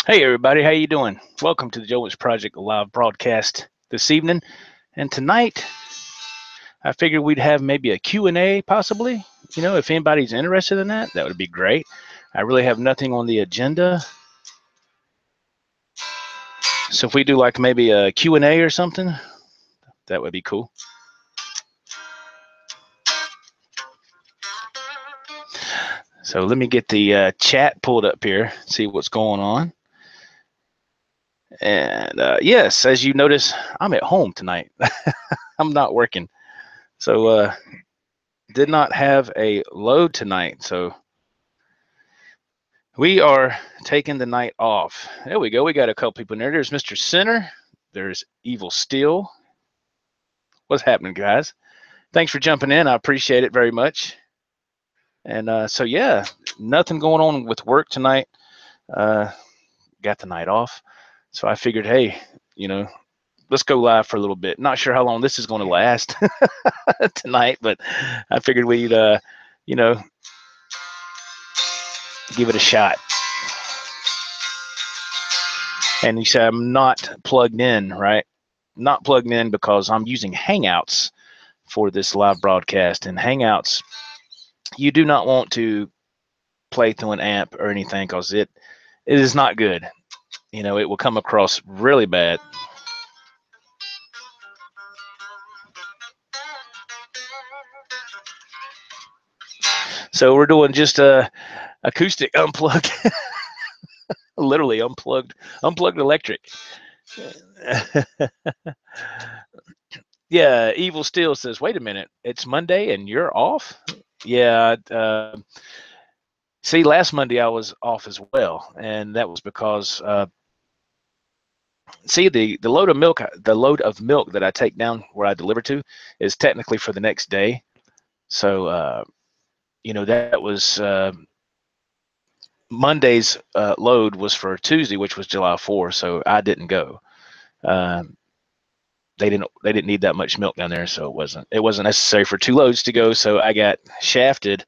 Hey everybody, how you doing? Welcome to the Joe Wentz Project live broadcast this evening. And tonight, I figured we'd have maybe a Q&A possibly. If anybody's interested in that, that would be great. I really have nothing on the agenda. So if we do like maybe a Q&A or something, that would be cool. So let me get the chat pulled up here, see what's going on. And yes, as you notice, I'm at home tonight. I'm not working. So did not have a load tonight. So we are taking the night off. There we go. We got a couple people in there. There's Mr. Center. There's Evil Steel. What's happening, guys? Thanks for jumping in. I appreciate it very much. And so, yeah, nothing going on with work tonight. Got the night off. So I figured, hey, let's go live for a little bit. Not sure how long this is going to last tonight, but I figured we'd, give it a shot. And you say I'm not plugged in, right? Not plugged in because I'm using Hangouts for this live broadcast. And Hangouts, you do not want to play through an amp or anything because it is not good. It will come across really bad. So we're doing just a acoustic unplugged, literally unplugged electric. Yeah, Evil Steel says, wait a minute, it's Monday and you're off? Yeah. See, last Monday I was off as well, and that was because see the load of milk that I take down where I deliver to is technically for the next day. So that was Monday's load was for Tuesday, which was July 4th. So I didn't go. They didn't need that much milk down there, so it wasn't necessary for two loads to go. So I got shafted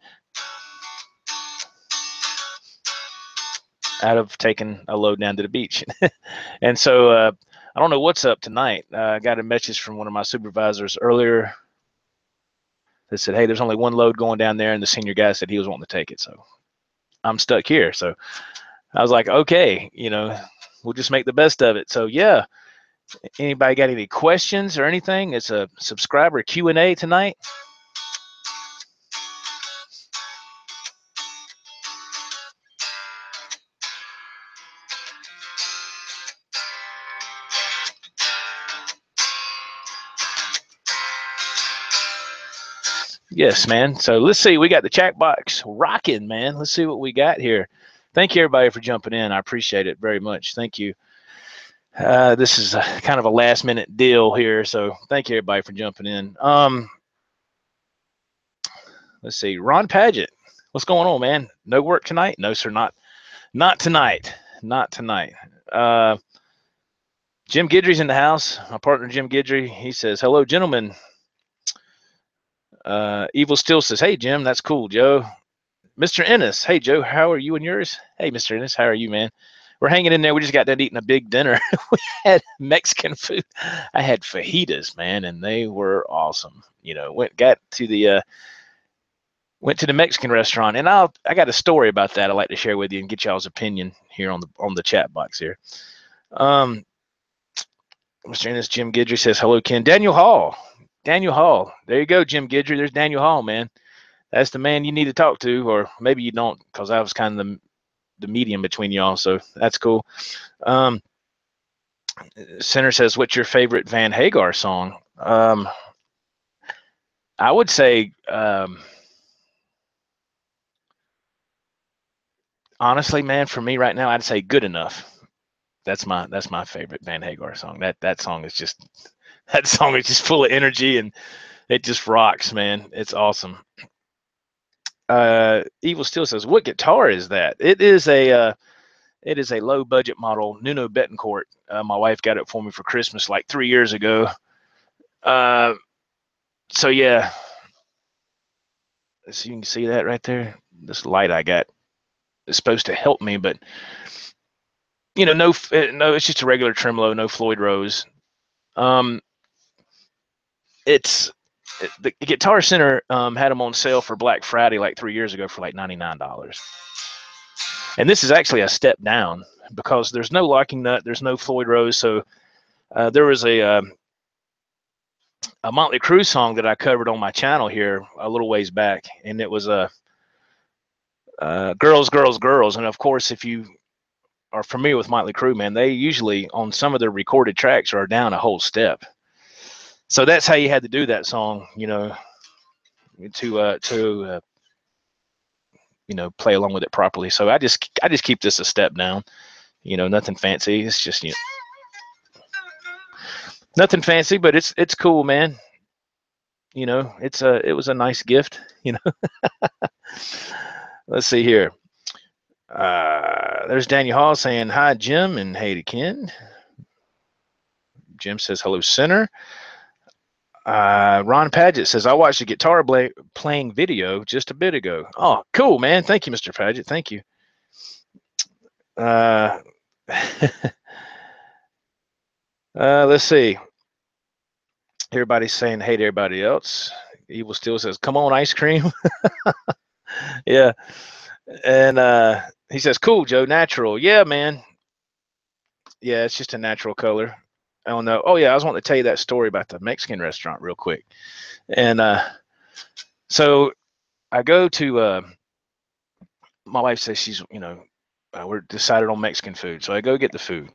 out of taking a load down to the beach. And so I don't know what's up tonight. I got a message from one of my supervisors earlier that said, hey, there's only one load going down there, and the senior guy said he was wanting to take it. So I'm stuck here. So I was like, okay, we'll just make the best of it. So yeah, anybody got any questions or anything? It's a subscriber Q&A tonight. Yes, man. So let's see. We got the chat box rocking, man. Let's see what we got here. Thank you, everybody, for jumping in. I appreciate it very much. Thank you. This is kind of a last-minute deal here, so thank you, everybody, for jumping in. Let's see. Ron Paget, what's going on, man? No work tonight? No, sir, not tonight. Not tonight. Jim Guidry's in the house. My partner, Jim Guidry, he says, hello, gentlemen. Evil Still says, hey, Jim, that's cool, Joe. Mr. Ennis, hey, Joe, how are you and yours? Hey, Mr. Ennis, how are you, man? We're hanging in there. We just got done eating a big dinner. We had Mexican food. I had fajitas, man, and they were awesome. Went to the Mexican restaurant, and I got a story about that I'd like to share with you and get y'all's opinion here on the chat box here. Mr. Ennis, Jim Guidry says, hello, Ken. Daniel Hall. There you go, Jim Guidry. There's Daniel Hall, man. That's the man you need to talk to, or maybe you don't, because I was kind of the medium between y'all, so that's cool. Center says, what's your favorite Van Hagar song? I would say, honestly, man, for me right now, I'd say Good Enough. That's my favorite Van Hagar song. That song is just full of energy, and it just rocks, man. It's awesome. Evil Steel says, what guitar is that? It is a low budget model, Nuno Betancourt. My wife got it for me for Christmas like 3 years ago. So yeah, so you can see that right there. This light I got is supposed to help me, but you know, no, it's just a regular tremolo, no Floyd Rose. It's the Guitar Center had them on sale for Black Friday like 3 years ago for like $99. And this is actually a step down because there's no locking nut, there's no Floyd Rose. So there was a Motley Crue song that I covered on my channel here a little ways back, and it was a Girls, Girls, Girls. And of course, if you are familiar with Motley Crue, man, they usually on some of their recorded tracks are down a whole step. So that's how you had to do that song, you know, to you know, play along with it properly. So I just keep this a step down, you know, nothing fancy. It's just, you know, nothing fancy, but it's cool, man. You know, it was a nice gift, you know. Let's see here. There's Daniel Hall saying hi, Jim, and hey to Ken. Jim says hello, Center. Ron Paget says, I watched a guitar playing video just a bit ago. Oh, cool, man. Thank you, Mr. Paget. Thank you. Let's see. Everybody's saying hey to everybody else. Evil Still says, come on, ice cream. Yeah. And he says, cool, Joe, natural. Yeah, man. Yeah, it's just a natural color. I don't know. Oh, yeah, I was wanting to tell you that story about the Mexican restaurant real quick. And so I go to, my wife says she's, you know, we're decided on Mexican food. So I go get the food.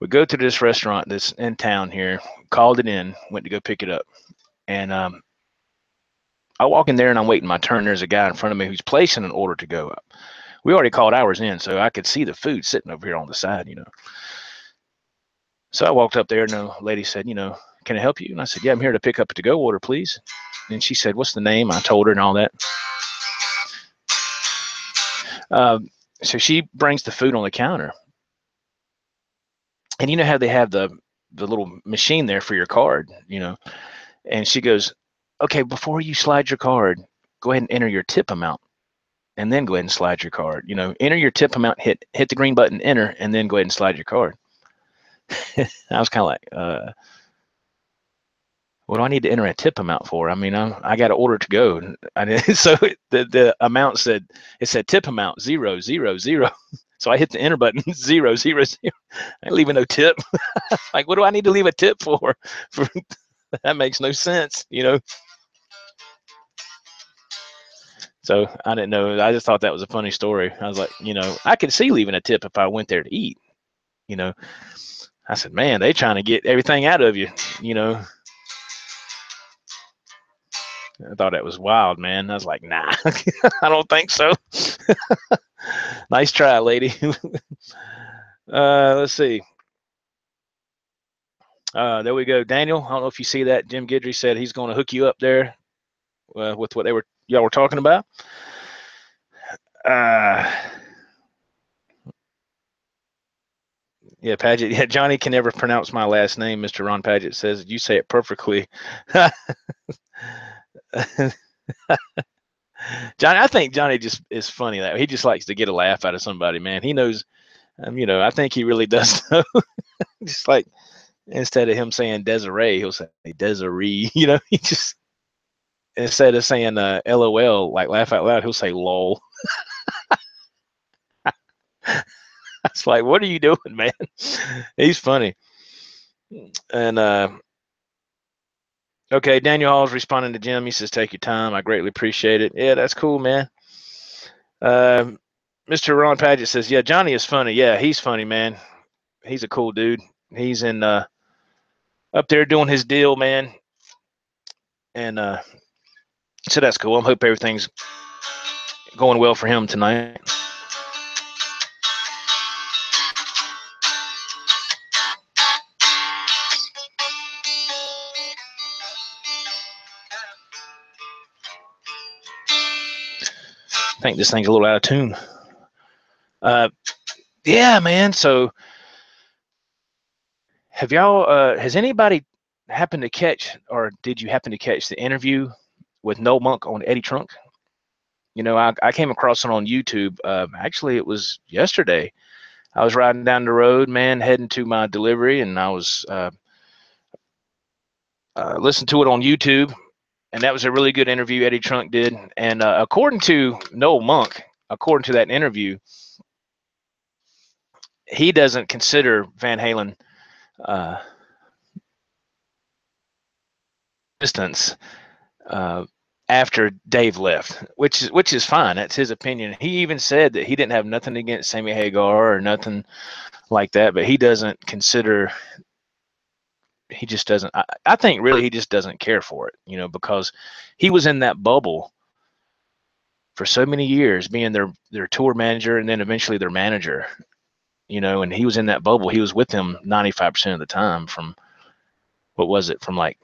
We go to this restaurant that's in town here, called it in, went to go pick it up. And I walk in there and I'm waiting my turn. There's a guy in front of me who's placing an order to go up. We already called ours in, so I could see the food sitting over here on the side, you know. So I walked up there and the lady said, you know, can I help you? And I said, yeah, I'm here to pick up a to-go order, please. And she said, what's the name? I told her and all that. So she brings the food on the counter. And you know how they have the little machine there for your card, you know. And she goes, okay, before you slide your card, go ahead and enter your tip amount. And then go ahead and slide your card. You know, enter your tip amount, hit the green button, enter, and then go ahead and slide your card. I was kind of like, what do I need to enter a tip amount for? I mean, I got an order to go. So the amount said, it said tip amount 000. So I hit the enter button 000. I ain't leaving no tip. Like, what do I need to leave a tip for? That makes no sense, you know. So I didn't know. I just thought that was a funny story. I was like, you know, I could see leaving a tip if I went there to eat, you know. I said, man, they trying to get everything out of you, you know. I thought that was wild, man. I was like, nah, I don't think so. Nice try, lady. Let's see. There we go. Daniel, I don't know if you see that. Jim Guidry said he's going to hook you up there with what y'all were talking about. Yeah, Paget. Yeah, Johnny can never pronounce my last name. Mr. Ron Paget says you say it perfectly. Johnny, I think Johnny just is funny. That he just likes to get a laugh out of somebody, man. He knows, you know, I think he really does know. Just like instead of him saying Desiree, he'll say Desiree. You know, he just instead of saying LOL, like laugh out loud, he'll say lol. It's like, what are you doing, man? He's funny. And okay, Daniel Hall's responding to Jim. He says, take your time. I greatly appreciate it. Yeah, that's cool, man. Mr. Ron Paget says, yeah, Johnny is funny. Yeah, he's funny, man. He's a cool dude. He's in up there doing his deal, man. And so that's cool. I hope everything's going well for him tonight. I think this thing's a little out of tune. Yeah, man. So have y'all, has anybody happened to catch, or did you happen to catch the interview with Noel Monk on Eddie Trunk? You know, I came across it on YouTube. Actually, it was yesterday. I was riding down the road, man, heading to my delivery, and I was listening to it on YouTube, and that was a really good interview Eddie Trunk did. And according to Noel Monk, according to that interview, he doesn't consider Van Halen distance after Dave left, which is fine. That's his opinion. He even said that he didn't have nothing against Sammy Hagar or nothing like that, but he doesn't consider. He just doesn't. I think really he just doesn't care for it, because he was in that bubble for so many years, being their tour manager and then eventually their manager. And he was in that bubble. He was with them 95% of the time from, what was it, from like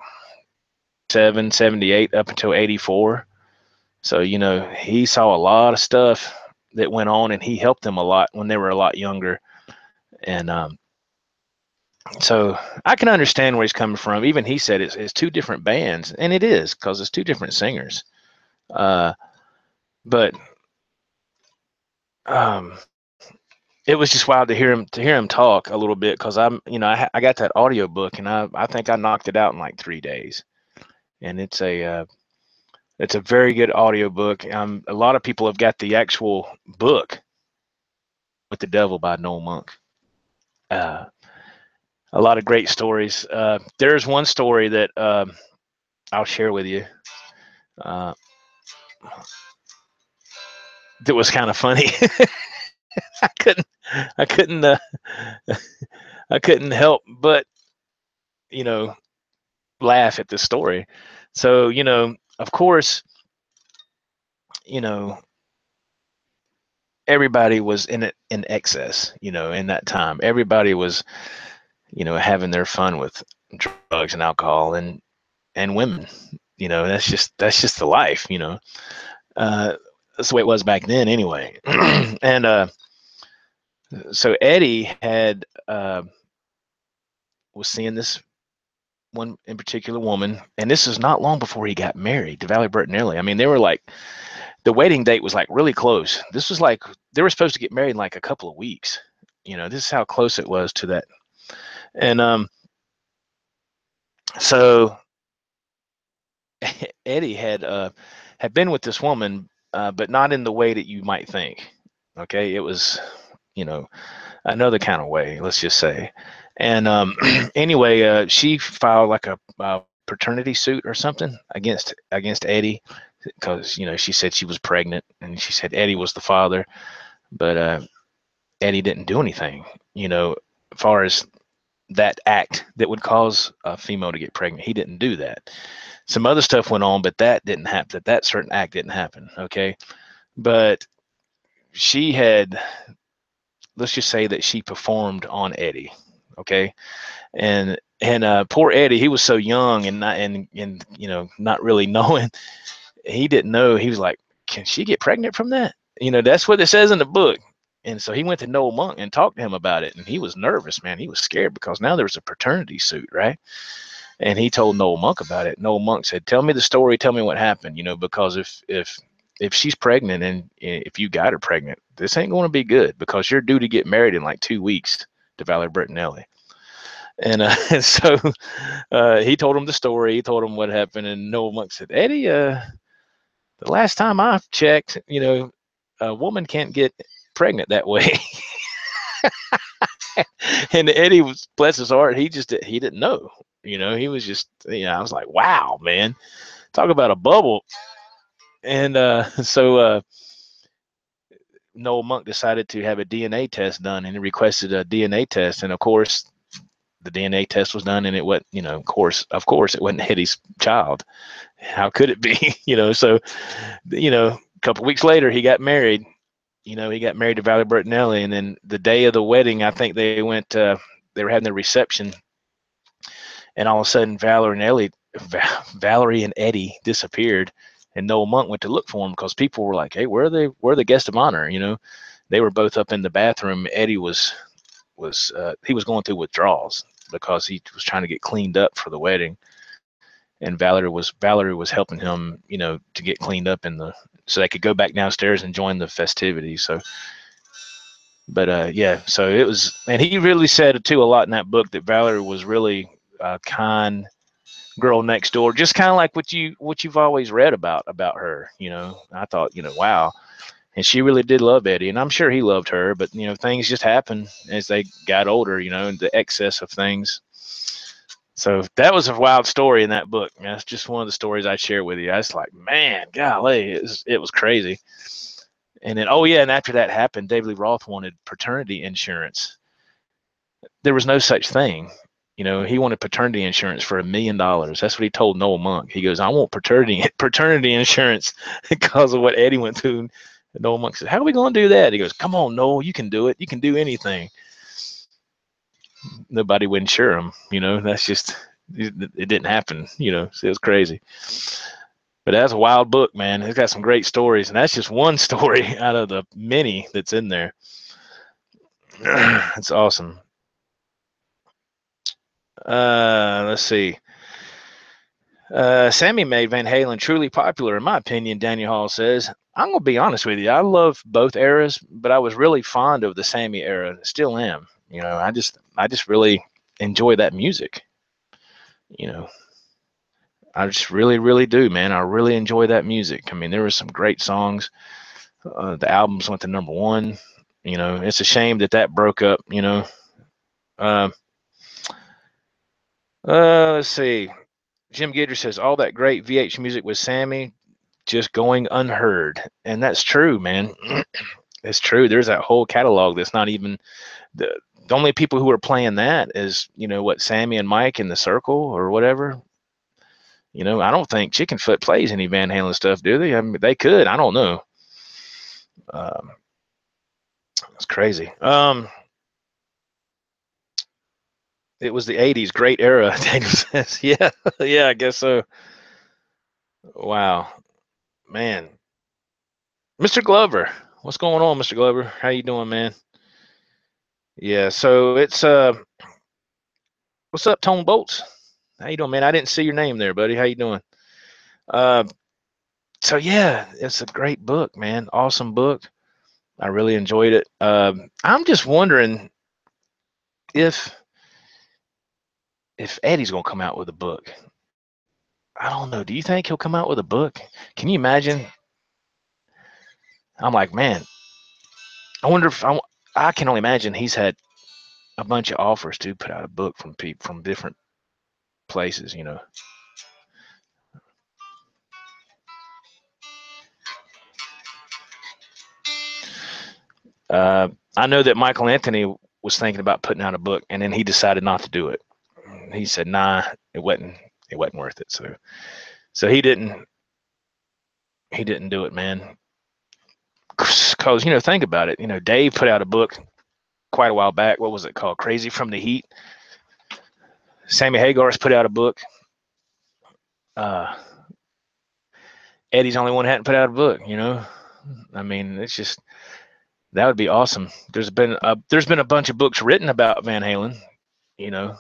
78 up until 84. So, he saw a lot of stuff that went on, and he helped them a lot when they were a lot younger. And so I can understand where he's coming from. Even he said it's two different bands, and it is, because it's two different singers. But it was just wild to hear him talk a little bit, because I got that audio book, and I think I knocked it out in like 3 days, and it's a very good audio book. A lot of people have got the actual book, With the Devil by Noel Monk. A lot of great stories. There's one story that I'll share with you that was kind of funny. I couldn't I couldn't help but laugh at this story. So of course, everybody was in excess. In that time, everybody was having their fun with drugs and alcohol and women. That's just the life. That's the way it was back then, anyway. And so Eddie had was seeing this one in particular woman, and this is not long before he got married to Valerie Bertinelli. I mean, they were like, the wedding date was like really close. This was like they were supposed to get married in like a couple of weeks. This is how close it was to that. And so Eddie had been with this woman, but not in the way that you might think. Okay, it was another kind of way, let's just say. And anyway, she filed like a paternity suit or something against Eddie, because she said she was pregnant, and she said Eddie was the father, but Eddie didn't do anything, as far as that act that would cause a female to get pregnant. He didn't do that. Some other stuff went on, but that didn't happen. That certain act didn't happen. Okay, but she had, let's just say that she performed on Eddie. Okay, and poor Eddie, he was so young and not really knowing. He didn't know. He was like, can she get pregnant from that? That's what it says in the book. And so he went to Noel Monk and talked to him about it, and he was nervous, man. He was scared, because now there was a paternity suit, right? And he told Noel Monk about it. Noel Monk said, tell me the story, tell me what happened, because if she's pregnant, and if you got her pregnant, this ain't going to be good, because you're due to get married in like 2 weeks to Valerie Bertinelli. And so he told him the story. He told him what happened, and Noel Monk said, Eddie, the last time I checked, a woman can't get pregnant that way. And Eddie was, bless his heart, he didn't know. He was just, I was like, wow, man, talk about a bubble. And so Noel Monk decided to have a DNA test done, and he requested a DNA test. And of course, the DNA test was done, and it went, of course, it wasn't Eddie's child. How could it be? So, a couple of weeks later, he got married. He got married to Valerie Bertinelli, and then the day of the wedding, I think they went, they were having the reception, and all of a sudden, Valerie and Eddie disappeared, and Noel Monk went to look for them, because people were like, hey, where are the guests of honor? They were both up in the bathroom. Eddie was he was going through withdrawals, because he was trying to get cleaned up for the wedding, and Valerie was helping him, to get cleaned up so they could go back downstairs and join the festivities. So But yeah, so it was, and he really said too a lot in that book that Valerie was really a kind girl next door, just kind of like what you've always read about her. I thought, wow, and she really did love Eddie, and I'm sure he loved her. But things just happened as they got older, and the excess of things. So that was a wild story in that book. That's just one of the stories I share with you. I was like, man, golly, it was crazy. And then, oh yeah, and after that happened, David Lee Roth wanted paternity insurance. There was no such thing. He wanted paternity insurance for $1 million. That's what he told Noel Monk. He goes, I want paternity insurance because of what Eddie went through. And Noel Monk said, how are we going to do that? He goes, come on, Noel, you can do it. You can do anything. Nobody would insure him. That's just, it didn't happen. So it was crazy. But that's a wild book, man. It's got some great stories, and that's just one story out of the many that's in there. It's awesome. Let's see. Sammy made Van Halen truly popular, in my opinion, Daniel Hall says. I'm going to be honest with you. I love both eras, but I was really fond of the Sammy era. Still am. I just really enjoy that music. I just really, really do, man. I really enjoy that music. I mean, there were some great songs. The albums went to #1. It's a shame that broke up. Uh, let's see. Jim Gidders says all that great VH music with Sammy just going unheard, and that's true, man. It's true. There's that whole catalog that's not even the only people who are playing that is what, Sammy and Mike in the Circle or whatever. I don't think Chickenfoot plays any Van Halen stuff, do they? I mean, they could. I don't know. It's crazy. It was the '80s, great era. Daniel says, "Yeah, yeah, I guess so." Wow, man. Mr. Glover, what's going on, Mr. Glover? How you doing, man? Yeah, so it's what's up, Tone Bolts? How you doing, man? I didn't see your name there, buddy. How you doing? Uh, so yeah, it's a great book, man. Awesome book. I really enjoyed it. I'm just wondering if Eddie's gonna come out with a book. I don't know. Do you think he'll come out with a book? Can you imagine? I'm like, man, I wonder if I can only imagine he's had a bunch of offers to put out a book from people from different places. I know that Michael Anthony was thinking about putting out a book, and then he decided not to do it. He said, "Nah, it wasn't worth it." So he didn't do it, man. Because think about it. Dave put out a book quite a while back. What was it called? Crazy from the Heat. Sammy Hagar's put out a book. Uh, Eddie's the only one who hadn't put out a book. I mean, it's just that would be awesome. There's been a bunch of books written about Van Halen. You know,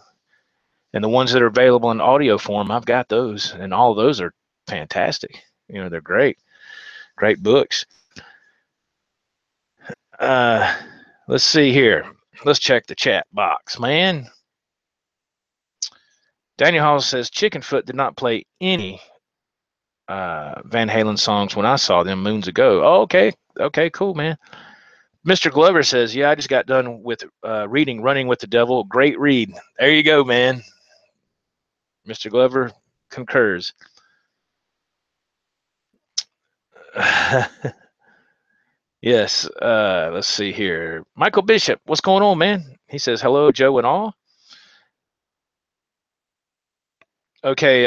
and the ones that are available in audio form, I've got those, and all of those are fantastic. They're great books. Uh, let's see here. Let's check the chat box, man. Daniel Hall says Chickenfoot did not play any Van Halen songs when I saw them moons ago. Oh, okay, cool, man. Mr. Glover says, yeah, I just got done with reading Running with the Devil. Great read. There you go, man. Mr. Glover concurs. Yes. Let's see here. Michael Bishop, what's going on, man? He says, hello, Joe and all. Okay.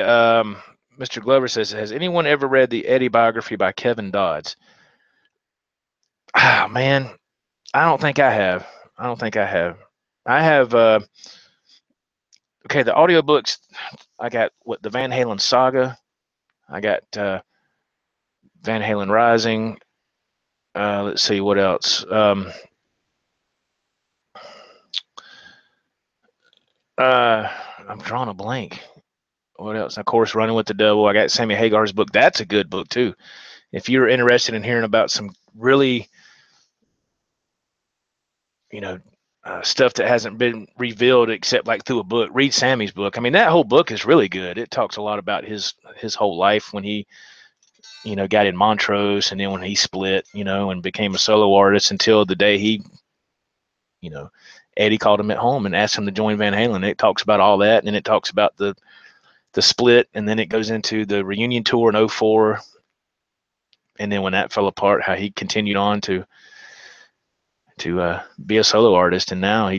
Mr. Glover says, has anyone ever read the Eddie biography by Kevin Dodds? Ah, man, I don't think I have. I have, okay, the audiobooks, I got the Van Halen Saga. I got Van Halen Rising. Let's see what else. I'm drawing a blank. What else? Of course, Running with the Devil. I got Sammy Hagar's book. That's a good book too. If you're interested in hearing about some really stuff that hasn't been revealed except like through a book. Read Sammy's book. I mean, that whole book is really good. It talks a lot about his whole life when he, got in Montrose, and then when he split, and became a solo artist until the day he, Eddie called him at home and asked him to join Van Halen. It talks about all that, and then it talks about the split, and then it goes into the reunion tour in 04. And then when that fell apart, how he continued on to be a solo artist. And now he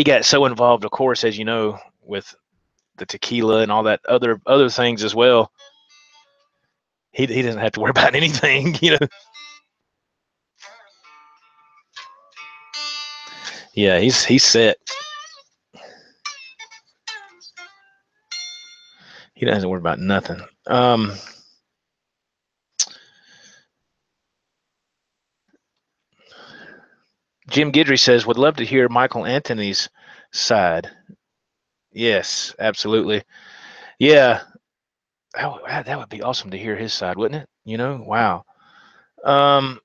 got so involved, of course, as you know, with the tequila and all that other things as well. He doesn't have to worry about anything, Yeah, he's set. He doesn't worry about nothing. Jim Guidry says, would love to hear Michael Anthony's side. Yes, absolutely. Yeah. Oh, that would be awesome to hear his side, wouldn't it? Wow. Paul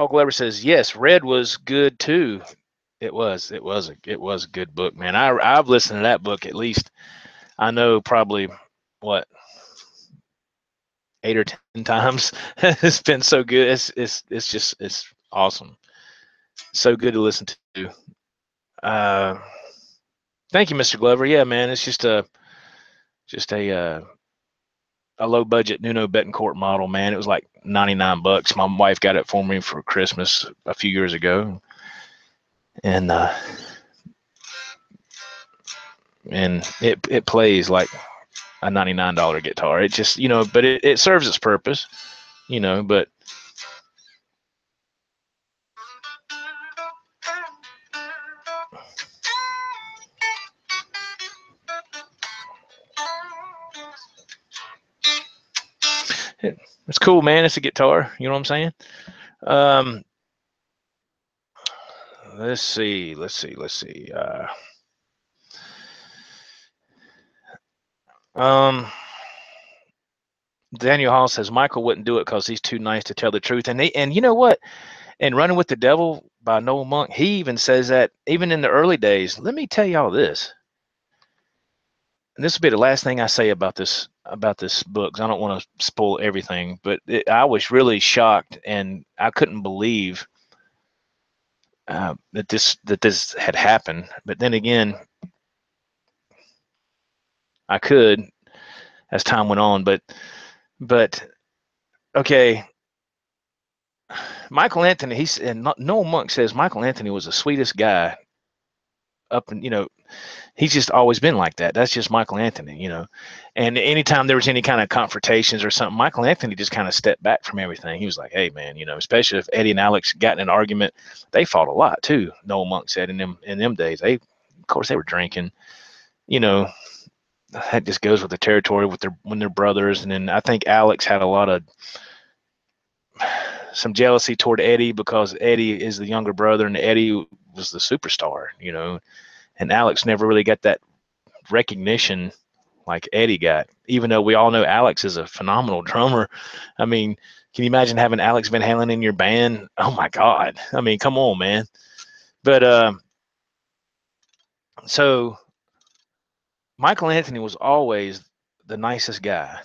Glover says, yes, Red was good too. It was a good book, man. I've listened to that book at least, I know, probably what, 8 or 10 times. It's been so good. It's awesome. So good to listen to. Thank you, Mr. Glover. Yeah, man, it's just a low budget Nuno Betancourt model, man. It was like $99. My wife got it for me for Christmas a few years ago, and it plays like a $99 guitar. It just, but it serves its purpose, but it's cool, man. It's a guitar. You know what I'm saying? Let's see. Daniel Hall says Michael wouldn't do it because he's too nice to tell the truth. And you know what? And Running with the Devil by Noel Monk, he even says that even in the early days. Let me tell y'all this. And this will be the last thing I say about this book, because I don't want to spoil everything. But I was really shocked, and I couldn't believe that this had happened. But then again, I could as time went on. But okay, Michael Anthony. Noel Monk says Michael Anthony was the sweetest guy. He's just always been like that. That's just Michael Anthony, And anytime there was any kind of confrontations or something, Michael Anthony just kind of stepped back from everything. He was like, hey, man, especially if Eddie and Alex got in an argument, they fought a lot too. Noel Monk said in them days, of course, they were drinking, that just goes with the territory when they're brothers. And then I think Alex had a lot of some jealousy toward Eddie because Eddie is the younger brother and Eddie was the superstar, and Alex never really got that recognition like Eddie got, even though we all know Alex is a phenomenal drummer. I mean, can you imagine having Alex Van Halen in your band? Oh my God. I mean, come on, man. But so Michael Anthony was always the nicest guy,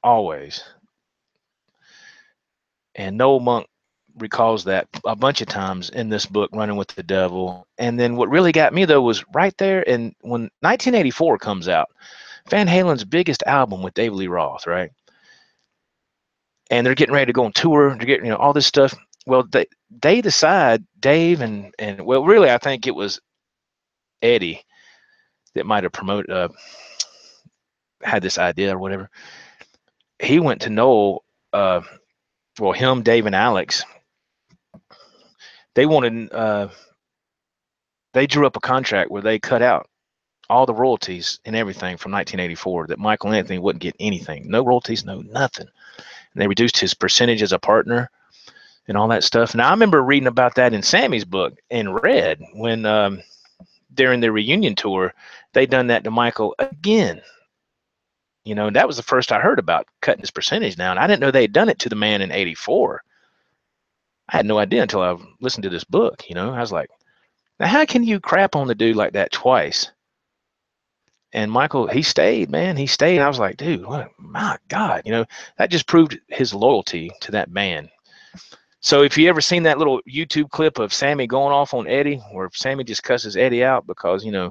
always. And Noel Monk recalls that a bunch of times in this book, Running with the Devil. And then what really got me, though, was right there. And when 1984 comes out, Van Halen's biggest album with David Lee Roth, right? And they're getting ready to go on tour. They're getting, all this stuff. Well, they decide, Dave and well, really, I think it was Eddie that might have promoted, had this idea or whatever. He went to Noel, him, Dave, and Alex. They wanted, they drew up a contract where they cut out all the royalties and everything from 1984, that Michael Anthony wouldn't get anything, no royalties, no nothing. And they reduced his percentage as a partner and all that stuff. Now I remember reading about that in Sammy's book in Red when during the reunion tour, they done that to Michael again. And that was the first I heard about cutting his percentage down. I didn't know they had done it to the man in 84. I had no idea until I listened to this book. You know, I was like, now how can you crap on the dude like that twice? And Michael, he stayed, man. He stayed. I was like, dude, what? My God, you know, that just proved his loyalty to that band. So if you ever seen that little YouTube clip of Sammy going off on Eddie, where Sammy just cusses Eddie out because, you know,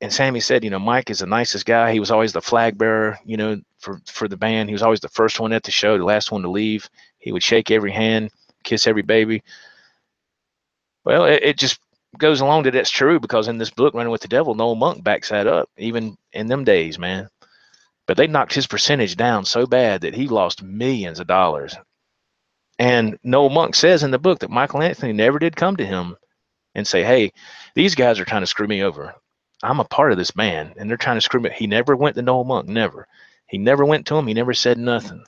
and Sammy said, you know, Mike is the nicest guy. He was always the flag bearer, you know, for the band. He was always the first one at the show, the last one to leave. He would shake every hand, kiss every baby. Well, it just goes along that that's true, because in this book, Running with the Devil, Noel Monk backs that up, even in them days, man. But they knocked his percentage down so bad that he lost millions of dollars. And Noel Monk says in the book that Michael Anthony never did come to him and say, hey, these guys are trying to screw me over. I'm a part of this band, and they're trying to screw me. He never went to Noel Monk, never. He never went to him. He never said nothing.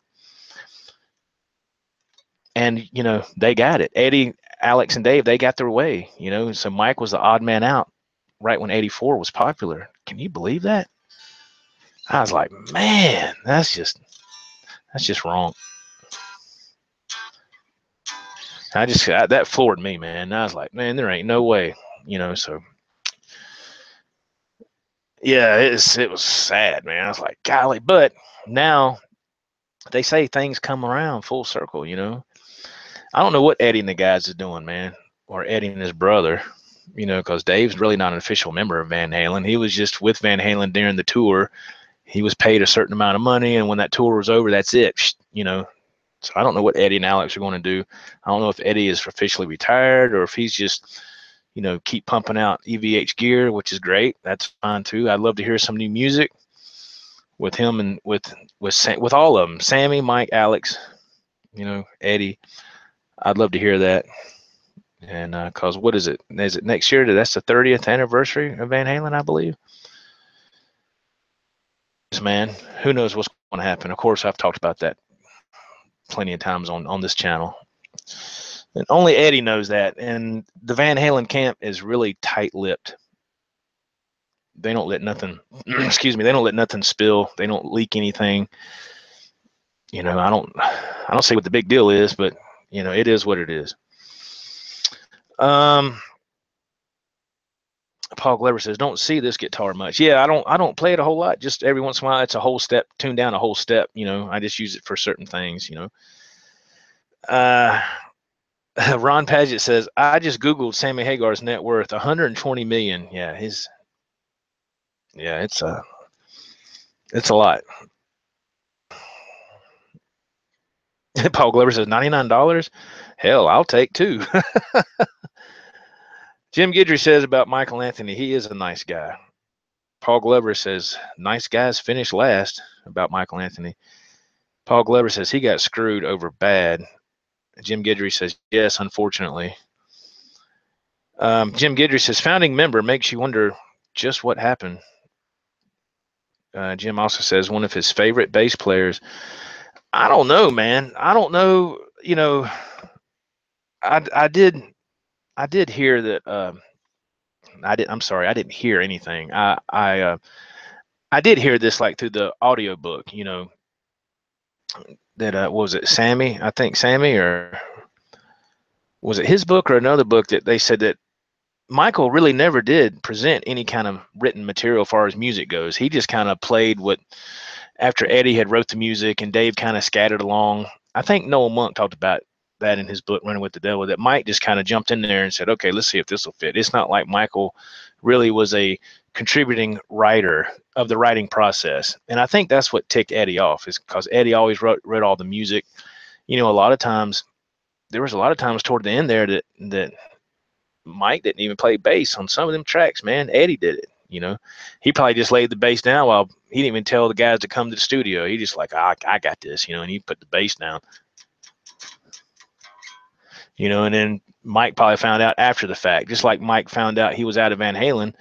And, you know, they got it. Eddie, Alex, and Dave, they got their way, you know. So Mike was the odd man out right when 84 was popular. Can you believe that? I was like, man, that's just wrong. That floored me, man. I was like, man, there ain't no way, you know. So yeah, it was sad, man. I was like, golly. But now they say things come around full circle, you know. I don't know what Eddie and the guys is doing, man, or Eddie and his brother, you know, because Dave's really not an official member of Van Halen. He was just with Van Halen during the tour. He was paid a certain amount of money, and when that tour was over, that's it, you know. So I don't know what Eddie and Alex are going to do. I don't know if Eddie is officially retired or if he's just, you know, keep pumping out EVH gear, which is great. That's fine too. I'd love to hear some new music with him and with all of them, Sammy, Mike, Alex, you know, Eddie. I'd love to hear that. And cause what is it? Is it next year? That's the 30th anniversary of Van Halen, I believe. Man, who knows what's going to happen? Of course, I've talked about that plenty of times on this channel. And only Eddie knows that. And the Van Halen camp is really tight-lipped. They don't let nothing, excuse me, they don't let nothing spill. They don't leak anything. You know, I don't say what the big deal is, but you know, it is what it is. Paul Glover says, don't see this guitar much. Yeah, I don't play it a whole lot. Just every once in a while, it's a whole step, tuned down a whole step. You know, I just use it for certain things, you know. Ron Paget says, I just Googled Sammy Hagar's net worth, 120 million. Yeah, it's a lot. Paul Glover says, $99? Hell, I'll take two. Jim Guidry says about Michael Anthony, he is a nice guy. Paul Glover says, nice guys finish last about Michael Anthony. Paul Glover says he got screwed over bad. Jim Guidry says, yes, unfortunately. Jim Guidry says, founding member makes you wonder just what happened. Jim also says one of his favorite bass players. I don't know, man. I don't know. You know, I did hear that. I'm sorry, I didn't hear anything. I did hear this like through the audio book. You know, that what was it, Sammy? I think Sammy, or was it his book or another book that they said that Michael really never did present any kind of written material as far as music goes. He just kind of played what after Eddie had wrote the music and Dave kind of scattered along. I think Noel Monk talked about that in his book, Running with the Devil, that Mike just kind of jumped in there and said, okay, let's see if this will fit. It's not like Michael really was a contributing writer of the writing process. And I think that's what ticked Eddie off, is because Eddie always wrote all the music. You know, there was a lot of times toward the end there that Mike didn't even play bass on some of them tracks, man. Eddie did it. You know, he probably just laid the bass down while he didn't even tell the guys to come to the studio. He just like, I got this, you know, and he put the bass down. You know, and then Mike probably found out after the fact, just like Mike found out he was out of Van Halen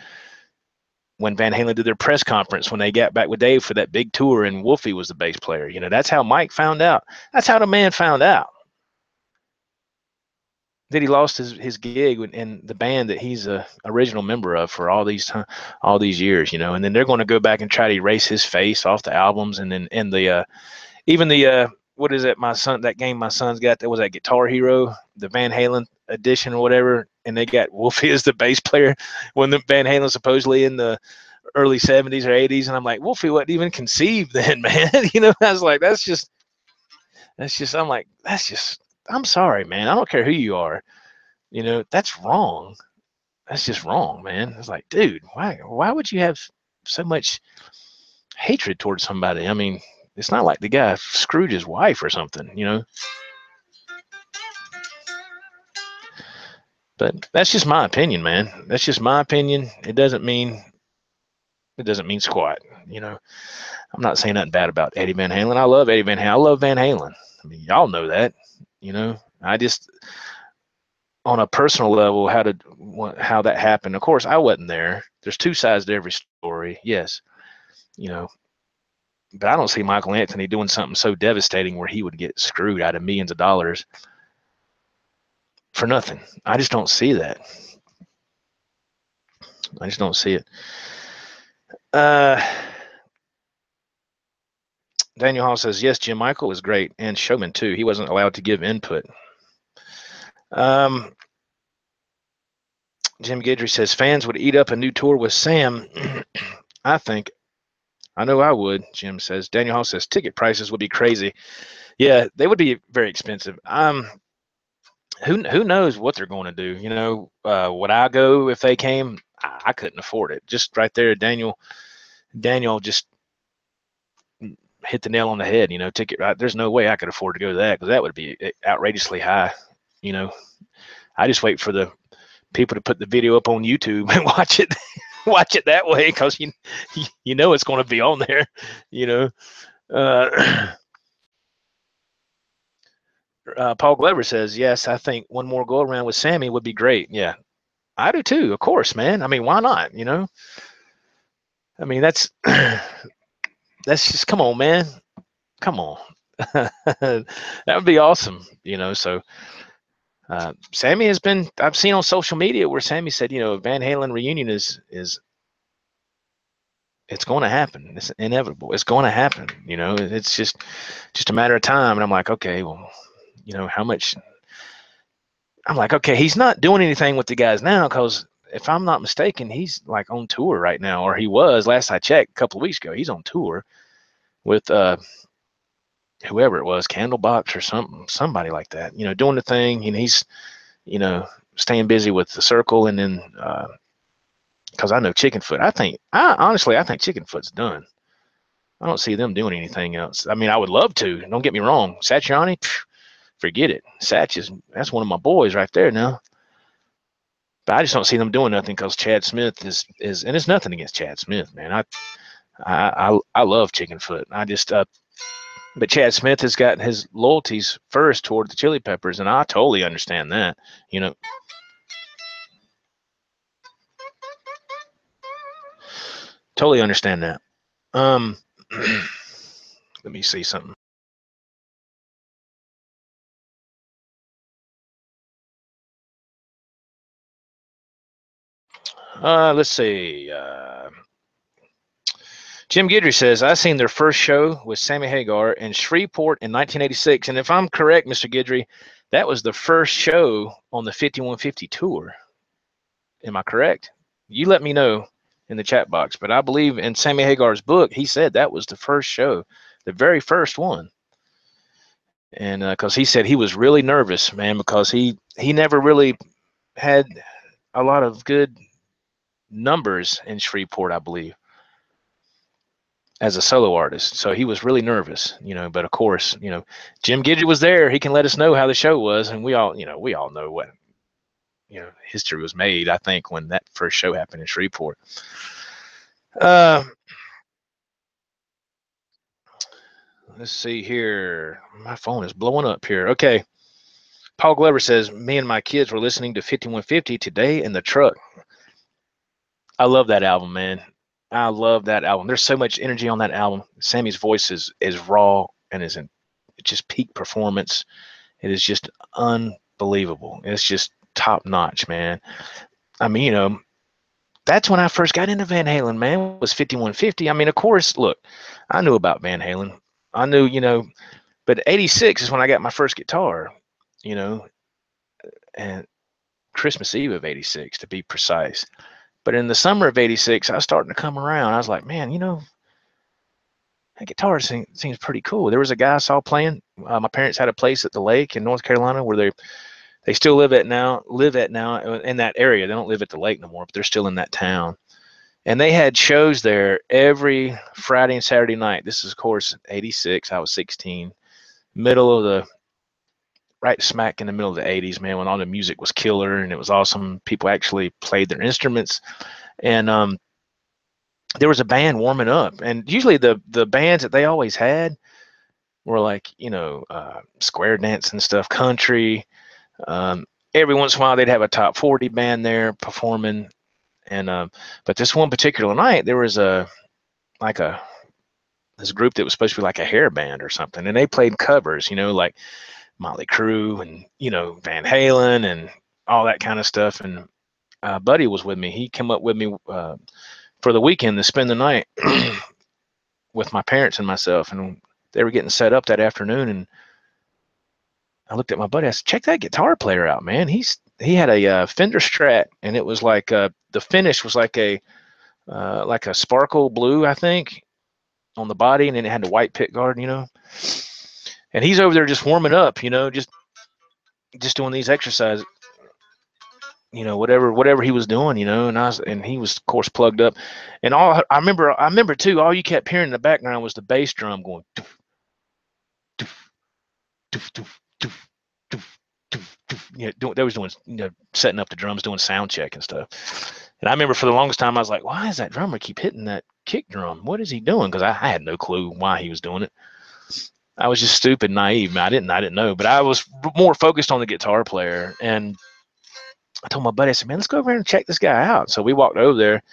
when Van Halen did their press conference when they got back with Dave for that big tour and Wolfie was the bass player. You know, that's how Mike found out. That's how the man found out that he lost his gig in the band that he's a original member of for all these years, you know. And then they're going to go back and try to erase his face off the albums, and then even the what is it? That game my son's got, that was that Guitar Hero, the Van Halen edition or whatever, and they got Wolfie as the bass player when the Van Halen supposedly in the early 70s or 80s, and I'm like, Wolfie wasn't even conceived then, man. I was like, I'm sorry, man. I don't care who you are. That's wrong. That's just wrong, man. It's like, dude, why would you have so much hatred towards somebody? I mean, it's not like the guy screwed his wife or something. But that's just my opinion, man. That's just my opinion. It doesn't mean squat. I'm not saying nothing bad about Eddie Van Halen. I love Eddie Van Halen. I love Van Halen. I mean, y'all know that. I just, on a personal level, how that happened. Of course, I wasn't there. There's two sides to every story. Yes, but I don't see Michael Anthony doing something so devastating where he would get screwed out of millions of dollars for nothing. I just don't see that. I just don't see it. Daniel Hall says, yes, Jim Michael was great, and showman too. He wasn't allowed to give input. Jim Guidry says, fans would eat up a new tour with Sam. I know I would, Jim says. Daniel Hall says, ticket prices would be crazy. Yeah, they would be very expensive. Who knows what they're going to do? Would I go if they came? I couldn't afford it. Just right there, Daniel just hit the nail on the head. Ticket. There's no way I could afford to go to that, because that would be outrageously high. I just wait for the people to put the video up on YouTube and watch it that way, because it's going to be on there. Paul Glover says, yes, I think one more go around with Sammy would be great. Yeah, I do too, of course, man. I mean, why not? I mean, that's just, come on, man. Come on. That would be awesome. So Sammy has been, I've seen on social media where Sammy said, Van Halen reunion is it's going to happen. It's inevitable. It's going to happen. It's just a matter of time. And I'm like, okay, well, how much? I'm like, okay, he's not doing anything with the guys now, because if I'm not mistaken, he's like on tour right now, or he was last I checked a couple of weeks ago. He's on tour with whoever it was, Candlebox or somebody like that. Doing the thing, and he's staying busy with the Circle, and then because I know Chickenfoot. Honestly, I think Chickenfoot's done. I don't see them doing anything else. I mean, I would love to. Don't get me wrong. Satriani, forget it. That's one of my boys right there now. But I just don't see them doing nothing, because Chad Smith is, and it's nothing against Chad Smith, man. I love Chickenfoot. But Chad Smith has got his loyalties first toward the Chili Peppers, and I totally understand that. Totally understand that. Let me see something. Let's see. Jim Guidry says, I seen their first show with Sammy Hagar in Shreveport in 1986. And if I'm correct, Mr. Guidry, that was the first show on the 5150 tour. Am I correct? You let me know in the chat box. But I believe in Sammy Hagar's book, he said that was the first show, the very first one. And because he said he was really nervous, man, because he never really had a lot of good numbers in Shreveport, I believe, as a solo artist. So he was really nervous, but of course, Jim Guidry was there. He can let us know how the show was. And we all know what, history was made, I think, when that first show happened in Shreveport. Let's see here. My phone is blowing up here. Okay. Paul Glover says, me and my kids were listening to 5150 today in the truck. I love that album, man. I love that album. There's so much energy on that album. Sammy's voice is raw and is in just peak performance. It is just unbelievable. It's just top notch, man. I mean, that's when I first got into Van Halen, man, was 5150. I mean, of course, look, I knew about Van Halen. I knew, But 86 is when I got my first guitar, you know, and Christmas Eve of 86 to be precise. But in the summer of 86, I was starting to come around. I was like, man, that guitar seems pretty cool. There was a guy I saw playing. My parents had a place at the lake in North Carolina where they still live at now in that area. They don't live at the lake no more, but they're still in that town. And they had shows there every Friday and Saturday night. This is, of course, 86. I was 16, right smack in the middle of the 80s, man, when all the music was killer and it was awesome. People actually played their instruments. And there was a band warming up. And usually the bands that they always had were like, square dance and stuff, country. Every once in a while, they'd have a top 40 band there performing. And but this one particular night, there was this group that was supposed to be like a hair band or something, and they played covers, like Motley Crue and Van Halen and all that kind of stuff. And Buddy was with me. He came up with me for the weekend to spend the night with my parents and myself, and they were getting set up that afternoon. And I looked at my buddy. I said, "Check that guitar player out, man. He had a Fender Strat, and it was like the finish was like a sparkle blue, I think, on the body, and then it had the white pick guard, And he's over there just warming up, just doing these exercises, whatever he was doing, and he was, of course, plugged up. And I remember too, all you kept hearing in the background was the bass drum going doof, doof, doof, doof, doof, doof, doof, doof. They was doing, setting up the drums, doing sound check and stuff. And I remember for the longest time, I was like, why does that drummer keep hitting that kick drum? What is he doing? Because I had no clue why he was doing it. I was just stupid, naive. I didn't know, but I was more focused on the guitar player. And I told my buddy, I said, man, let's go over here and check this guy out. So we walked over there,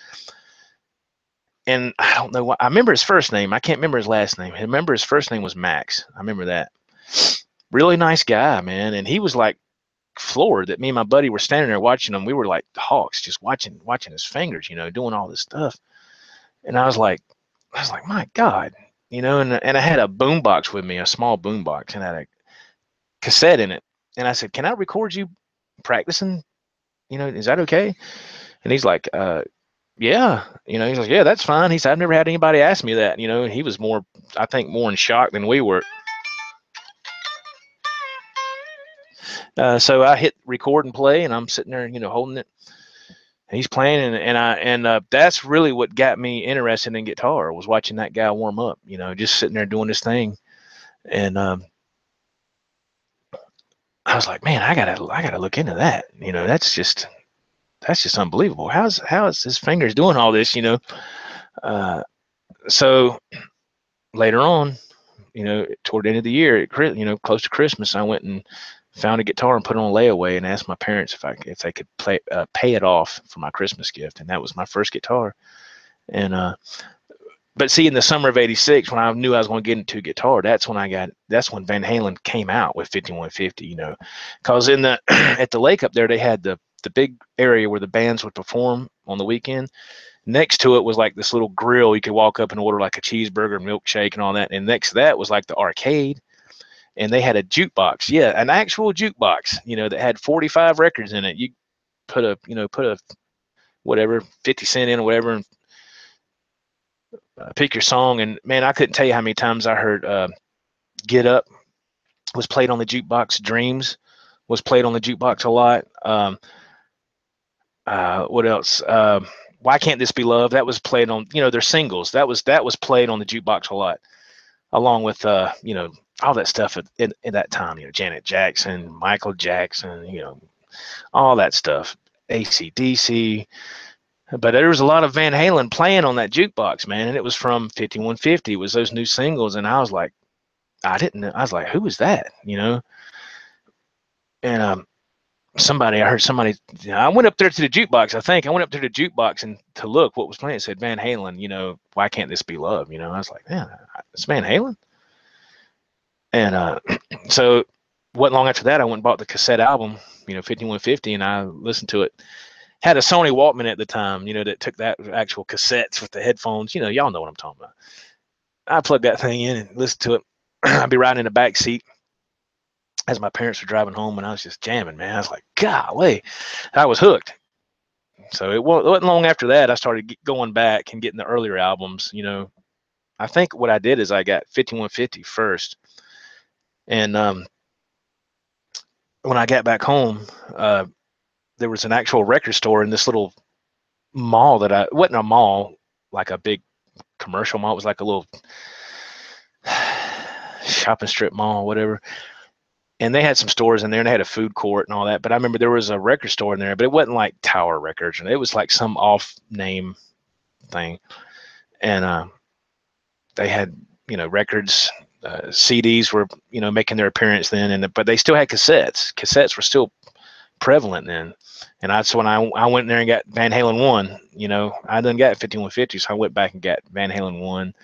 and I don't know what, I remember his first name. I can't remember his last name. I remember his first name was Max. I remember that. Really nice guy, man. And he was like floored that me and my buddy were standing there watching him. We were like hawks, just watching his fingers, doing all this stuff. And I was like, my God, and I had a boombox with me, a small boombox, and I had a cassette in it. And I said, can I record you practicing? Is that okay? And he's like, yeah, he's like, yeah, that's fine. He said, I've never had anybody ask me that, and he was more, I think, more in shock than we were. So I hit record and play, and I'm sitting there, holding it. And he's playing, and that's really what got me interested in guitar, was watching that guy warm up, just sitting there doing his thing. And I was like, man, I gotta look into that. That's just unbelievable. How is his fingers doing all this? So later on, toward the end of the year, close to Christmas, I went and found a guitar and put it on layaway and asked my parents if they could pay it off for my Christmas gift, and that was my first guitar. And but see, in the summer of '86, when I knew I was going to get into guitar, that's when Van Halen came out with 5150. Because in the at the lake up there, they had the big area where the bands would perform on the weekend. Next to it was like this little grill. You could walk up and order like a cheeseburger, milkshake, and all that. And next to that was like the arcade. And they had a jukebox, an actual jukebox, that had 45 records in it. You put a whatever 50 cent in or whatever, and pick your song. And man, I couldn't tell you how many times I heard "Get Up" was played on the jukebox. "Dreams" was played on the jukebox a lot. What else? "Why Can't This Be Love?" That was played on, their singles. That was played on the jukebox a lot, along with all that stuff in that time. Janet Jackson, Michael Jackson, all that stuff. AC/DC. But there was a lot of Van Halen playing on that jukebox, man, and it was from 5150. It was those new singles, and I was like, I was like, who is that? And I heard somebody, I went up there to the jukebox. I went up to the jukebox and to look what was playing. It said Van Halen, "Why Can't This Be Love?" I was like, man, it's Van Halen. And so wasn't long after that, I went and bought the cassette album, 5150, and I listened to it. Had a Sony Walkman at the time, that took that actual cassettes with the headphones. Y'all know what I'm talking about. I plugged that thing in and listened to it. I'd be riding in the back seat as my parents were driving home, and I was just jamming, man. I was like, golly, I was hooked. So it wasn't long after that I started going back and getting the earlier albums. I think what I did is I got 5150 first, and when I got back home, there was an actual record store in this little mall that it wasn't a mall like a big commercial mall. It was like a little shopping strip mall, whatever. And they had some stores in there, and they had a food court and all that. But I remember there was a record store in there, but it wasn't like Tower Records, and it was like some off name thing. And they had records, CDs were making their appearance then, but they still had cassettes. Cassettes were still prevalent then. And that's when I went in there and got Van Halen 1. I done got 5150, so I went back and got Van Halen 1. And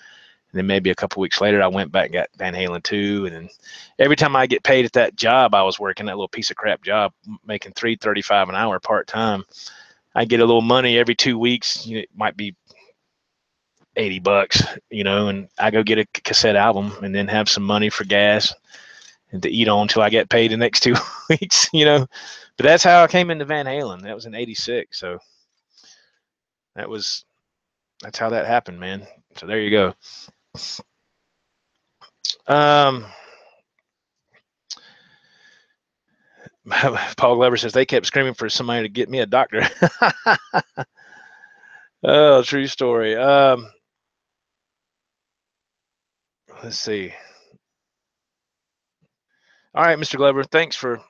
then maybe a couple weeks later, I went back and got Van Halen 2. And then every time I get paid at that job I was working, that little piece of crap job, making $3.35 an hour part-time, I get a little money every 2 weeks. It might be $80, and I go get a cassette album and then have some money for gas and to eat on until I get paid the next 2 weeks, But that's how I came into Van Halen. That was in '86. So that's how that happened, man. So there you go. Paul Glover says they kept screaming for somebody to get me a doctor. Oh, true story. Let's see. All right, Mr. Glover, thanks for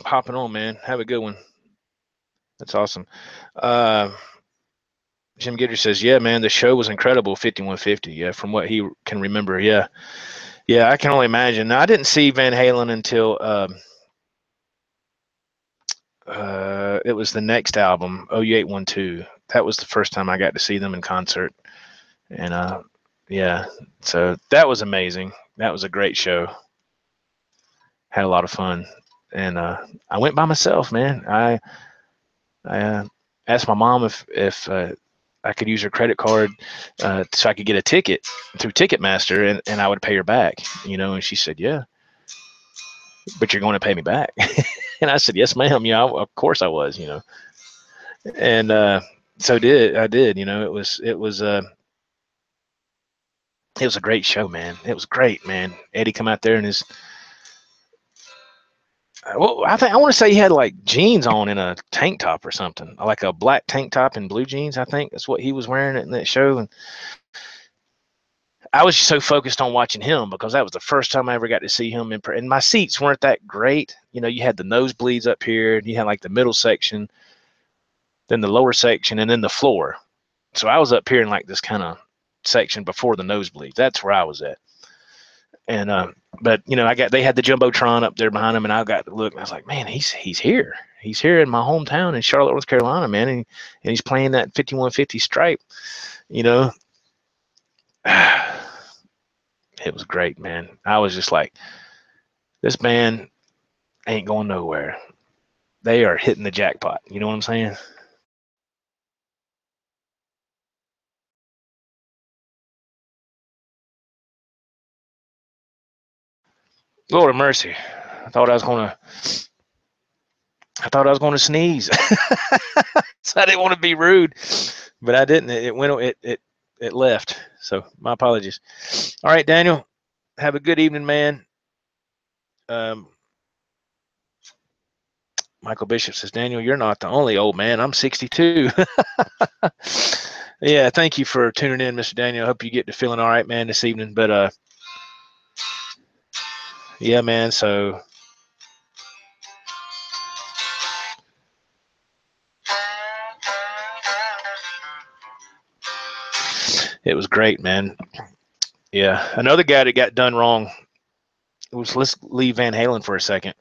hopping on, man. Have a good one. That's awesome. Jim Gitter says, yeah, man, the show was incredible, 5150. Yeah, from what he can remember. Yeah, I can only imagine. Now, I didn't see Van Halen until it was the next album, OU812. That was the first time I got to see them in concert. And yeah, so that was amazing. That was a great show. Had a lot of fun. And I went by myself, man. I asked my mom if I could use her credit card so I could get a ticket through Ticketmaster, and I would pay her back, and she said, yeah, but you're going to pay me back. And I said, yes, ma'am. Yeah, of course I was, and so I did, it was a great show, man. It was great, man. Eddie come out there and well, I want to say he had like jeans on and a tank top or something, like a black tank top and blue jeans. I think that's what he was wearing in that show. And I was so focused on watching him because that was the first time I ever got to see him and my seats weren't that great. You had the nosebleeds up here, and you had like the middle section, then the lower section, and then the floor. So I was up here in like this kind of section before the nosebleeds. That's where I was at. And but they had the jumbotron up there behind him, and I got to look, and I was like, man, he's here. He's here in my hometown in Charlotte, North Carolina, man, and he's playing that 5150 stripe. It was great, man. I was just like, this band ain't going nowhere. They are hitting the jackpot. You know what I'm saying? Lord of mercy. I thought I was going to sneeze. So I didn't want to be rude, but I didn't. It left. So my apologies. All right, Daniel, have a good evening, man. Michael Bishop says, Daniel, you're not the only old man. I'm 62. Yeah, thank you for tuning in, Mr. Daniel. I hope you get to feeling all right, man, this evening. But yeah, man, so it was great, man. Yeah, another guy that got done wrong was, let's leave Van Halen for a second.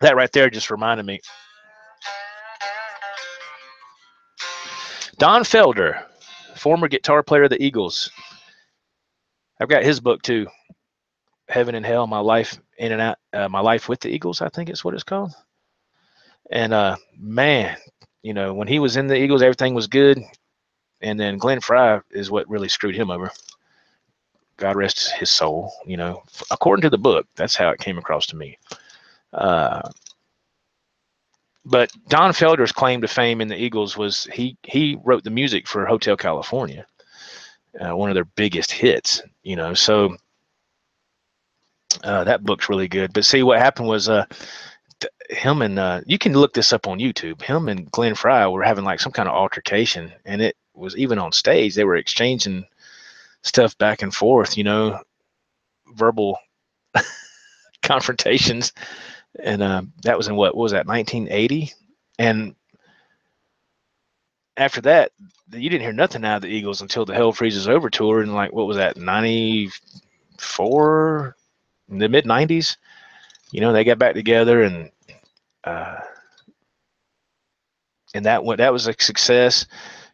That right there just reminded me. Don Felder, former guitar player of the Eagles. I've got his book too, Heaven and Hell, My Life in and Out, My Life with the Eagles, I think it's what it's called. And man, when he was in the Eagles, everything was good. And then Glenn Frey is what really screwed him over. God rest his soul, you know, according to the book. That's how it came across to me. But Don Felder's claim to fame in the Eagles was he wrote the music for Hotel California, one of their biggest hits, you know. So that book's really good. But see, what happened was him and you can look this up on YouTube. Him and Glenn Frey were having like some kind of altercation, and it was even on stage. They were exchanging stuff back and forth, you know, verbal confrontations. And that was in what was that, 1980? And after that, you didn't hear nothing out of the Eagles until the Hell Freezes Over tour, and like what was that, 94, in the mid 90s? You know, they got back together, and that was a success,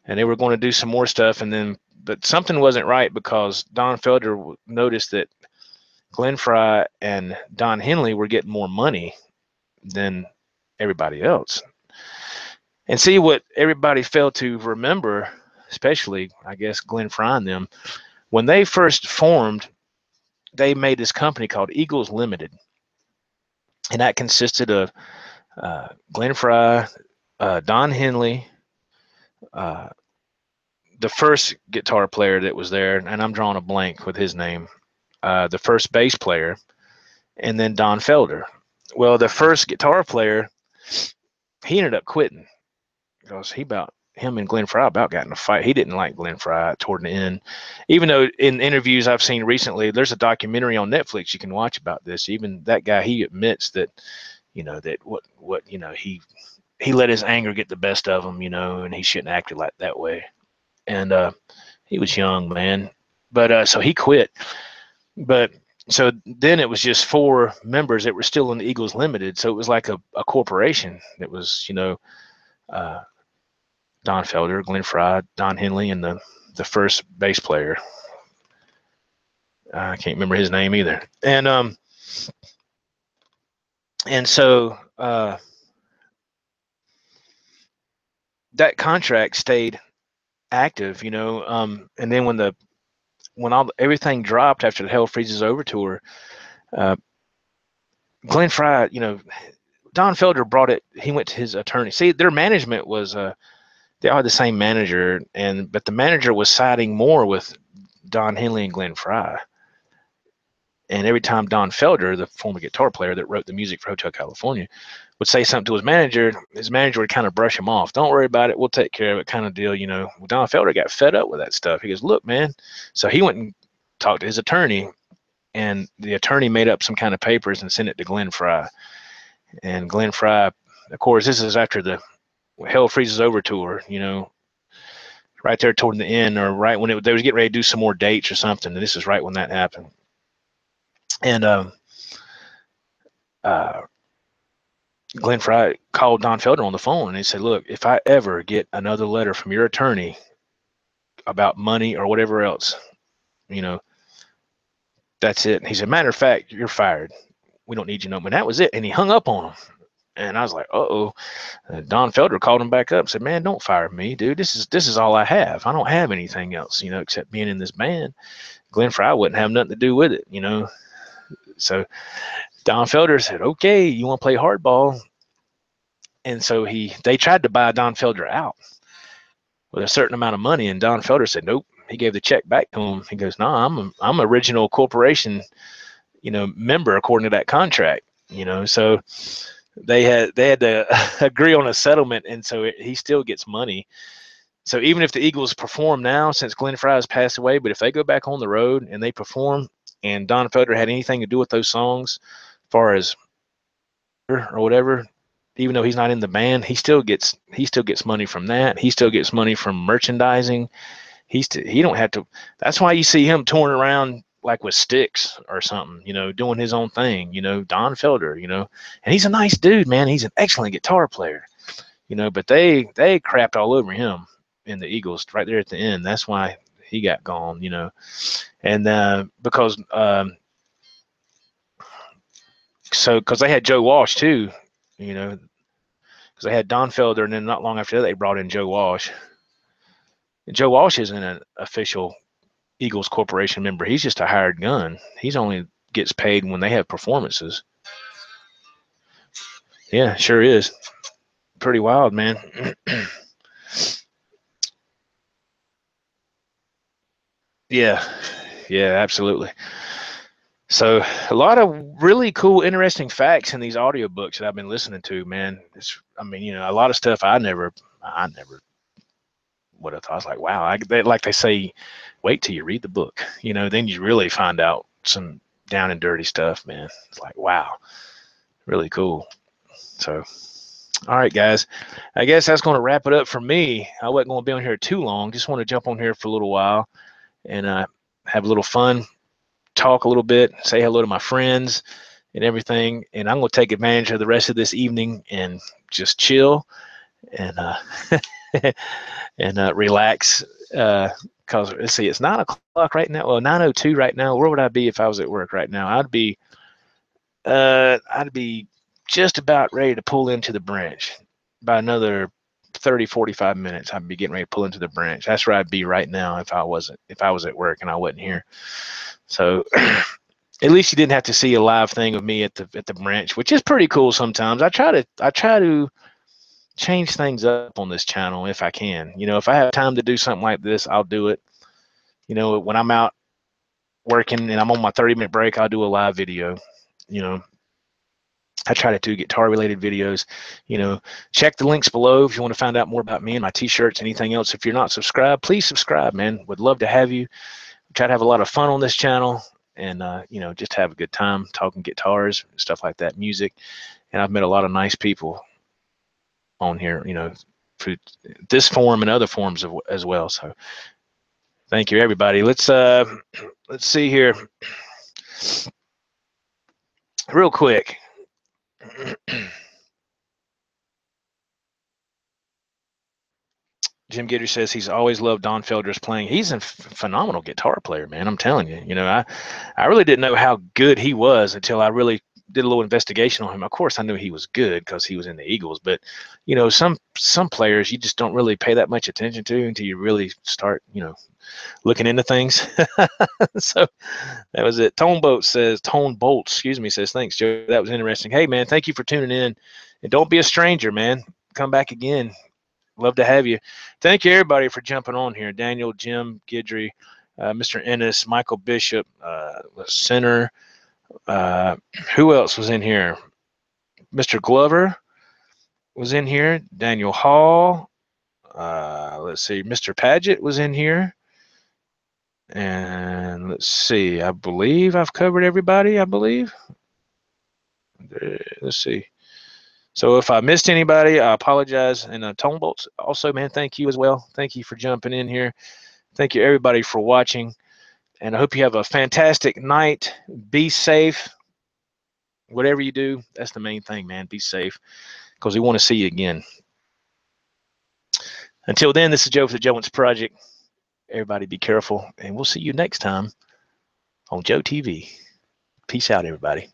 and they were going to do some more stuff, and then but something wasn't right because Don Felder noticed that Glenn Frey and Don Henley were getting more money than everybody else. And see, what everybody failed to remember, especially I guess Glenn Frey and them, when they first formed, they made this company called Eagles Limited, and that consisted of Glenn Frey, Don Henley, the first guitar player that was there, and I'm drawing a blank with his name, the first bass player, and then Don Felder. Well, the first guitar player, he ended up quitting because him and Glenn Frey about got in a fight. He didn't like Glenn Frey toward the end, even though in interviews I've seen recently, there's a documentary on Netflix you can watch about this. Even that guy, he admits that, you know, that what you know, he let his anger get the best of him, you know, and he shouldn't act like that way. And he was young, man, but so he quit. But so then it was just 4 members that were still in the Eagles Limited. So it was like a corporation that was, you know, Don Felder, Glenn Frey, Don Henley, and the first bass player. I can't remember his name either. And so that contract stayed active, you know. And then when everything dropped after the Hell Freezes Over tour, Glenn Frey, you know, Don Felder brought it. He went to his attorney. See, their management was they all had the same manager, but the manager was siding more with Don Henley and Glenn Frey. And every time Don Felder, the former guitar player that wrote the music for Hotel California, would say something to his manager would kind of brush him off. Don't worry about it. We'll take care of it, kind of deal, you know. Well, Don Felder got fed up with that stuff. He goes, look, man. So he went and talked to his attorney, and the attorney made up some kind of papers and sent it to Glenn Frey. And Glenn Frey, of course, this is after the Hell Freezes Over tour, you know, right there toward the end, or right when they was getting ready to do some more dates or something. And this is right when that happened. And Glenn Frey called Don Felder on the phone, and he said, look, if I ever get another letter from your attorney about money or whatever else, you know, that's it. And he said, matter of fact, you're fired. We don't need you no more. And that was it. And he hung up on him. And I was like, uh-oh. Don Felder called him back up and said, man, don't fire me, dude. This is all I have. I don't have anything else, you know, except being in this band. Glenn Frey wouldn't have nothing to do with it, you know. So Don Felder said, okay, you want to play hardball? And so they tried to buy Don Felder out with a certain amount of money, and Don Felder said, nope. He gave the check back to him. He goes, no, I'm original corporation, you know, member according to that contract, you know. So they had to agree on a settlement, and so he still gets money. So even if the Eagles perform now, since Glenn Frey has passed away, but if they go back on the road and they perform, and Don Felder had anything to do with those songs, as far as or whatever, even though he's not in the band, he still gets money from that. He still gets money from merchandising. He don't have to. That's why you see him touring around like with Styx or something, you know, doing his own thing, you know, Don Felder, you know, and he's a nice dude, man. He's an excellent guitar player, you know, but they crapped all over him in the Eagles right there at the end. That's why he got gone, you know, and because they had Joe Walsh too, you know, because they had Don Felder, and then not long after that they brought in Joe Walsh. And Joe Walsh isn't an official Eagles Corporation member. He's just a hired gun. He's only gets paid when they have performances. Yeah, sure is. Pretty wild, man. Yeah, yeah, absolutely. So a lot of really cool, interesting facts in these audiobooks that I've been listening to, man. I mean, you know, a lot of stuff I never would have thought. I was like, wow, like they say, wait till you read the book, you know, then you really find out some down and dirty stuff, man. It's like, wow, really cool. So, all right, guys, I guess that's going to wrap it up for me. I wasn't going to be on here too long. Just want to jump on here for a little while and have a little fun, talk a little bit, say hello to my friends and everything. And I'm going to take advantage of the rest of this evening and just chill and and relax. Because let's see, it's 9 o'clock right now. Well, 9:02 right now. Where would I be if I was at work right now? I'd be just about ready to pull into the branch. By another 30, 45 minutes, I'd be getting ready to pull into the branch. That's where I'd be right now if I was at work and I wasn't here. So at least you didn't have to see a live thing of me at the branch, which is pretty cool sometimes. I try to change things up on this channel if I can. You know, if I have time to do something like this, I'll do it. You know, when I'm out working and I'm on my 30-minute break, I'll do a live video. You know, I try to do guitar related videos. You know, check the links below if you want to find out more about me and my t-shirts, anything else. If you're not subscribed, please subscribe, man. Would love to have you. Try to have a lot of fun on this channel and, you know, just have a good time talking guitars, stuff like that, music. And I've met a lot of nice people on here, you know, through this forum and other forums as well. So thank you, everybody. Let's see here real quick. Jim Gitter says he's always loved Don Felder's playing. He's a phenomenal guitar player, man. I'm telling you. You know, I really didn't know how good he was until I really did a little investigation on him. Of course, I knew he was good because he was in the Eagles, but you know, some players you just don't really pay that much attention to until you really start, you know, looking into things. So that was it. Tone Bolts, excuse me, says, thanks, Joe. That was interesting. Hey, man, thank you for tuning in. And don't be a stranger, man. Come back again. Love to have you. Thank you, everybody, for jumping on here. Daniel, Jim, Guidry, Mr. Ennis, Michael Bishop, Center. Who else was in here? Mr. Glover was in here. Daniel Hall. Let's see. Mr. Paget was in here. And let's see. I believe I've covered everybody, I believe. Let's see. So if I missed anybody, I apologize. And Tone Bolts, also, man, thank you as well. Thank you for jumping in here. Thank you, everybody, for watching. And I hope you have a fantastic night. Be safe. Whatever you do, that's the main thing, man. Be safe because we want to see you again. Until then, this is Joe for the Joe Wentz Project. Everybody be careful, and we'll see you next time on Joe TV. Peace out, everybody.